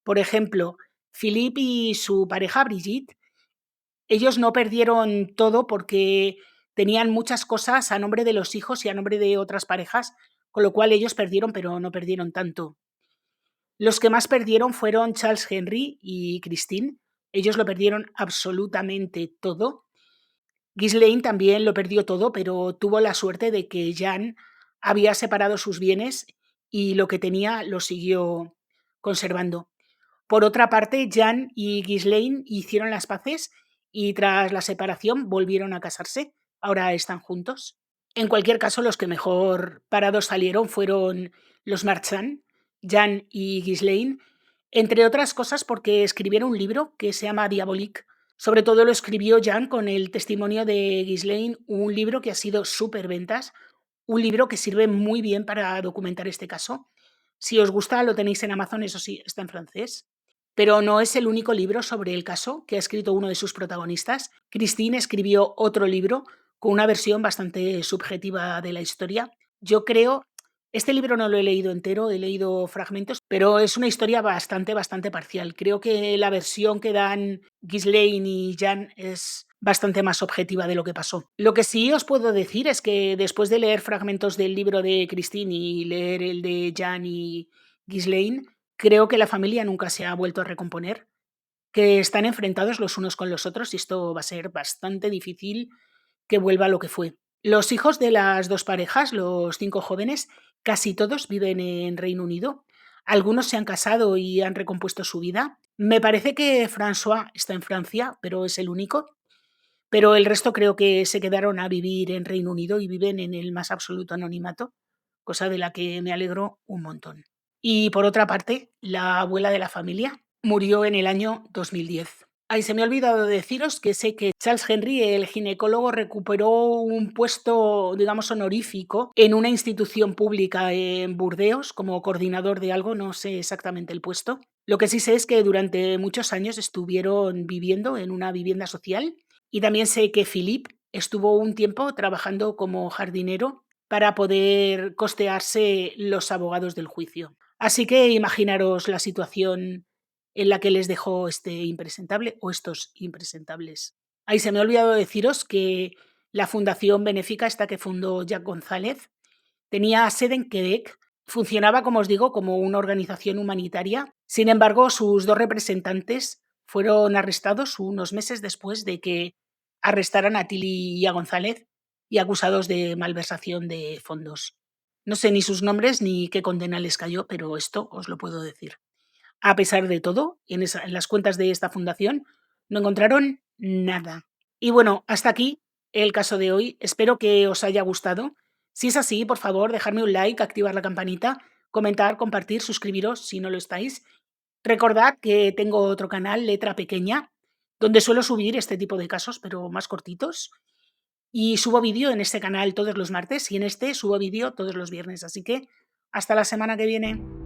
A: Por ejemplo, Philippe y su pareja Brigitte, ellos no perdieron todo porque tenían muchas cosas a nombre de los hijos y a nombre de otras parejas, con lo cual ellos perdieron, pero no perdieron tanto. Los que más perdieron fueron Charles Henry y Christine. Ellos lo perdieron absolutamente todo. Ghislaine también lo perdió todo, pero tuvo la suerte de que Jan había separado sus bienes y lo que tenía lo siguió conservando. Por otra parte, Jan y Ghislaine hicieron las paces y tras la separación volvieron a casarse. Ahora están juntos. En cualquier caso, los que mejor parados salieron fueron los Marchand, Jan y Ghislaine, entre otras cosas porque escribieron un libro que se llama Diabolique. Sobre todo lo escribió Jan con el testimonio de Ghislaine, un libro que ha sido súper ventas, un libro que sirve muy bien para documentar este caso. Si os gusta, lo tenéis en Amazon, eso sí, está en francés. Pero no es el único libro sobre el caso que ha escrito uno de sus protagonistas. Christine escribió otro libro con una versión bastante subjetiva de la historia. Yo creo, este libro no lo he leído entero, he leído fragmentos, pero es una historia bastante parcial. Creo que la versión que dan Ghislaine y Jan es bastante más objetiva de lo que pasó. Lo que sí os puedo decir es que después de leer fragmentos del libro de Christine y leer el de Jan y Ghislaine, creo que la familia nunca se ha vuelto a recomponer, que están enfrentados los unos con los otros y esto va a ser bastante difícil que vuelva a lo que fue. Los hijos de las dos parejas, los 5 jóvenes, casi todos viven en Reino Unido. Algunos se han casado y han recompuesto su vida. Me parece que François está en Francia, pero es el único. Pero el resto creo que se quedaron a vivir en Reino Unido y viven en el más absoluto anonimato, cosa de la que me alegro un montón. Y por otra parte, la abuela de la familia murió en el año 2010. Ay, se me ha olvidado deciros que sé que Charles Henry, el ginecólogo, recuperó un puesto, digamos, honorífico en una institución pública en Burdeos como coordinador de algo, no sé exactamente el puesto. Lo que sí sé es que durante muchos años estuvieron viviendo en una vivienda social y también sé que Philippe estuvo un tiempo trabajando como jardinero para poder costearse los abogados del juicio. Así que imaginaros la situación en la que les dejó este impresentable o estos impresentables. Ahí se me ha olvidado deciros que la fundación benéfica, esta que fundó Jack González, tenía sede en Quebec, funcionaba, como os digo, como una organización humanitaria. Sin embargo, sus dos representantes fueron arrestados unos meses después de que arrestaran a Tilly y a González y acusados de malversación de fondos. No sé ni sus nombres ni qué condena les cayó, pero esto os lo puedo decir. A pesar de todo, en las cuentas de esta fundación no encontraron nada. Y bueno, hasta aquí el caso de hoy. Espero que os haya gustado. Si es así, por favor, dejadme un like, activar la campanita, comentar, compartir, suscribiros si no lo estáis. Recordad que tengo otro canal, Letra Pequeña, donde suelo subir este tipo de casos, pero más cortitos. Y subo vídeo en este canal todos los martes y en este subo vídeo todos los viernes. Así que hasta la semana que viene.